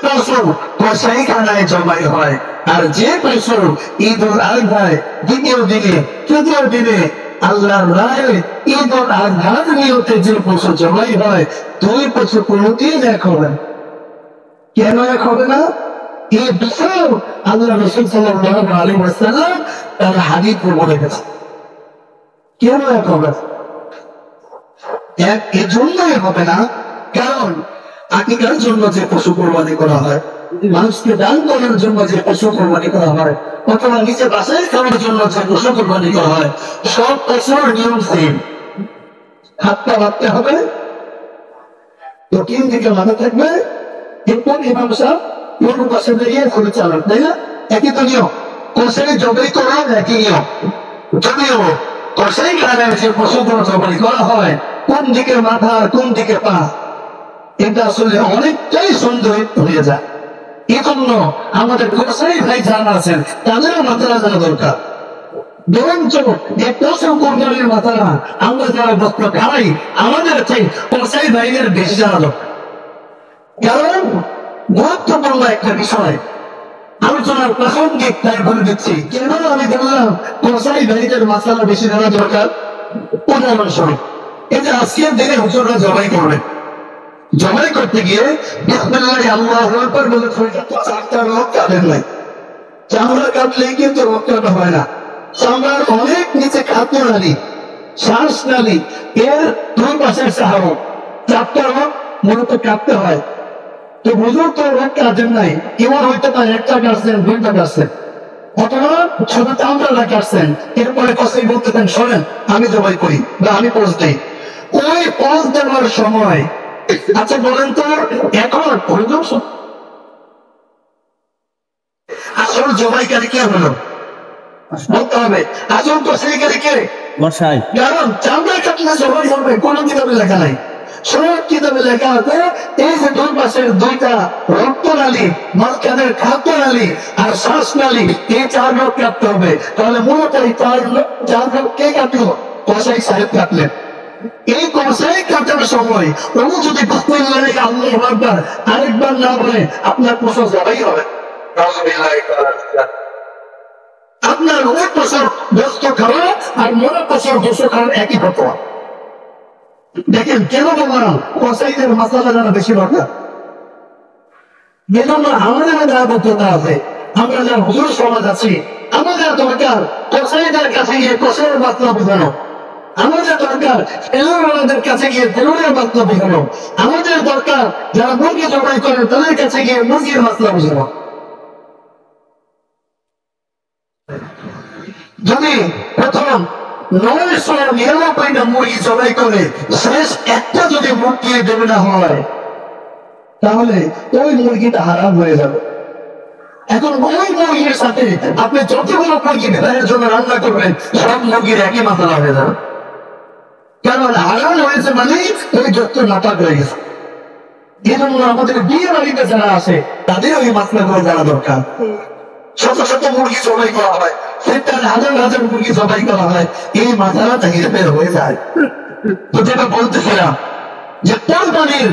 পশু কসাইখানায় জবাই হয়, আর যে পশু ঈদ উল আজহায় দ্বিতীয় দিনে তৃতীয় দিনে আল্লাহর রাহে ঈদ উল আজহার নিয়তে যে পশু জবাই হয়, দুই পশু কোনদিন এক হবে না। কেন এক হবে না? এই বিষয় আল্লাহ রাসূল সাল্লাল্লাহু আলাইহি ওয়াসাল্লাম তার হাদিসে বলে গেছেন। কেন এক হবে না? এক এজন্যই হবে না, কারণ আকিকার জন্য যে পশু কোরবানি করা হয়, মানুষকে দান করার জন্য যে পশু কোরবানি করা হয়, অথবা নিজে বাসায় খাওয়ার জন্য যে পশু কোরবানি করা হয়, সব পশুর নিয়ম সেম। হাতটা বাঁধতে হবে, দক্ষিণ দিকে মাথা থাকবে, এরপর ইমাম সাহেব পূর্ব পাশে দাঁড়িয়ে ঘুরে চালান, তাই না? একই তো নিয়ম। কষাই জবাই করা একই নিয়ম। যদিও কষাই খানায় যে পশুগুলো জবাই করা হয়, কোন দিকে মাথা কোন দিকে পা, এটা আসলে অনেকটাই সন্দেহ হয়ে যায়। এই জন্য আমাদের কষাই ভাই যারা আছেন তাদেরও মাথাটা জানা দরকার। বরঞ্চ পশু কোরবানির মাথা না, আমরা যারা বস্ত্র খাই আমাদের চাই কষাই ভাইদের বেশি জানা দরকার। কারণ গুরুত্বপূর্ণ একটা বিষয় আলোচনার প্রাসঙ্গিক, তাই বলে দিচ্ছি। কেন আমি বললাম কষাই ভাইদের মাসালা বেশি জানা দরকার? উদাহরণস্বরূপ, এই যে আজকের দিনে হুজুররা জবাই করবে, জবাই করতে গিয়ে বিসমিল্লাহ আল্লাহু আকবার বলে চারটার লোক কাটেন নাই। চামড়া কাটলেই কিন্তু রোগ কাটা হয় না। চামড়ার অনেক নিচে খাদ্য নালী, শ্বাস নালী, এর দুই পাশের সাহায্য চারটা রোগ মূলত কাটতে হয়। তো হুজুর তো রোগ কাটেন নাই, এমন হইতে পারে একটা কাটছেন দুইটা কাটছেন, অথবা শুধু চামড়াটা কাটছেন, এরপরে কষাই বলতেছেন শোনেন আমি জবাই করি বা আমি পোজ দিই। ওই পোজ দেওয়ার সময় আচ্ছা বলেন তো, এখন আসল জবাইকারী কে হলো বলতে হবে, আসল কষাইকারী কে? কারণ চামড়া কাটলে জবাই হবে কোন কিতাবে লেখা নাই। সব কিতাবে লেখা আছে এই যে দুই পাশের দুইটা রক্তনালী, মাঝখানের খাদ্যনালী আর শ্বাসনালী, এই চার লোক কাটতে হবে। তাহলে মূলত এই চার লোক কে কাটলো? কষাই সাহেব কাটলেন। এই কষাই কাটার সময় প্রভু যদি আল্লাহু আকবার আরেকবার না বলে আপনার পশু জবাই হবে, আপনার ওই পশুর বস্তু খাওয়া আর মনে পশুর বস্তু খাওয়ার একই ফতোয়া। দেখেন কেন বললাম কষাইদের মশলা জানা বেশি দরকার। এজন্য আমাদের দায়বদ্ধতা আছে, আমরা যারা হুজুর সমাজ আছি আমাদের দরকার কষাইদের কাছে গিয়ে কষাইয়ের মাত্রা বোঝানো, আমাদের দরকার তেলের কাছে গিয়ে তেলের মাত্রা বোঝানো, আমাদের দরকার যারা মুরগি জবাই করেন তাদের কাছে গিয়ে মুরগির মাত্রা বোঝানো। যদি প্রথম ৯৯৯টা মুরগি জবাই করে শেষ একটা যদি মুরগি দেবে না হয়, তাহলে ওই মুরগিটা হারাম হয়ে যাবে। এখন ওই মুরগির সাথে আপনি যতগুলো মুরগি ভেড়ার জন্য রান্না করবেন সব মুরগির একই মাথা হয়ে যাবে, কারণ হারাম হয়েছে মানে ওই যত নাপাক হয়ে গেছে। এই জন্য আমাদের বিয়ে বাড়িতে যারা আসে তাদের ওই মাত্রাগুলো জানা দরকার। শত শত মুরগি জবাই করা হয়, হাজার হাজার মুরগি জবাই করা হয়, এই মাথাটা থেকে বের হয়ে যায়। তো যেটা বলতেছিলাম যে কোরবানির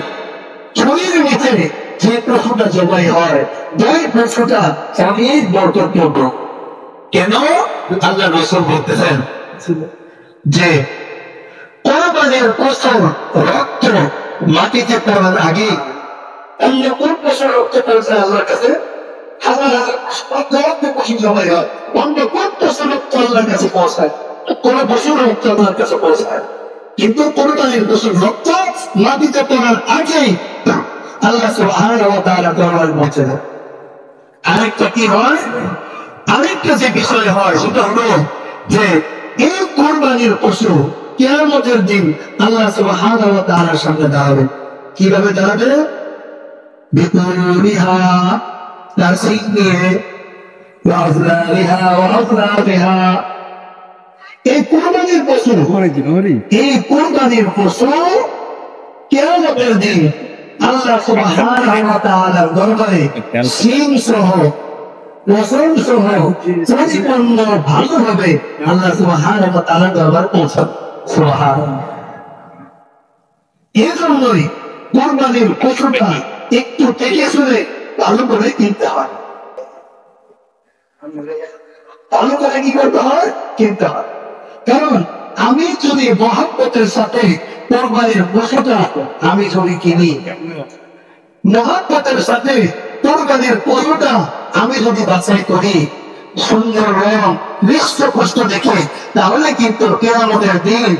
শরীর নিচে যে পশুটা জবাই হয় ওই পশুটা অনেক বরকতপূর্ণ। কেন? আল্লাহ রাসূল বলতেছেন যে কোরবানির পশুর রক্ত মাটিতে পড়ার আগে অন্য কোন পশুর রক্ত পৌঁছে আল্লাহর কাছে? হাজার হাজার পশু জবাই হয়, অন্য কোন পশুর রক্ত আল্লাহর কাছে পৌঁছায়? কোন পশুর রক্ত আল্লাহর কাছে পৌঁছায়, কিন্তু কোরবানির পশুর রক্ত মাটিতে পড়ার আগেই আল্লাহ সুবহানাহু ওয়া তাআলা কোরবানি পৌঁছে দেন। আরেকটা কি হয়, আরেকটা যে বিষয় হয় সেটা হলো যে এই কোরবানির পশু কিয়ামতের দিন আল্লাহ সুবহানাহু ওয়া তাআলার সামনে দাঁড়াবে। কিভাবে দাঁড়াবে? বিকুরিহা, তার সিং নিয়ে, ওয়াজলারিহা ওয়াজলারিহা। এই কোরবানির পশু, এই কোরবানির পশু কিয়ামতের দিন আল্লাহ সুবহানাহু ওয়া তাআলার দরবারে সিং সহ ওজন সহ পরিপূর্ণ ভালোভাবে আল্লাহ সুবহানাহু ওয়া তাআলার দরবার পৌঁছাবে। সুবহানাল্লাহ। এজন্যই কোরবানির পশুটা একটু দেখে শুনে ভালো করে কিনতে হয়, ভালো করে কি করতে হয়, কিনতে হয়। কারণ আমি যদি মহাব্বতের সাথে কোরবানির পশুটা আমি যদি কিনি, মহাব্বতের সাথে কোরবানির পশুটা আমি যদি বাছাই করি, সুন্দর রং, হৃষ্ট কষ্ট দেখে, তাহলে কিন্তু কিয়ামতের দিন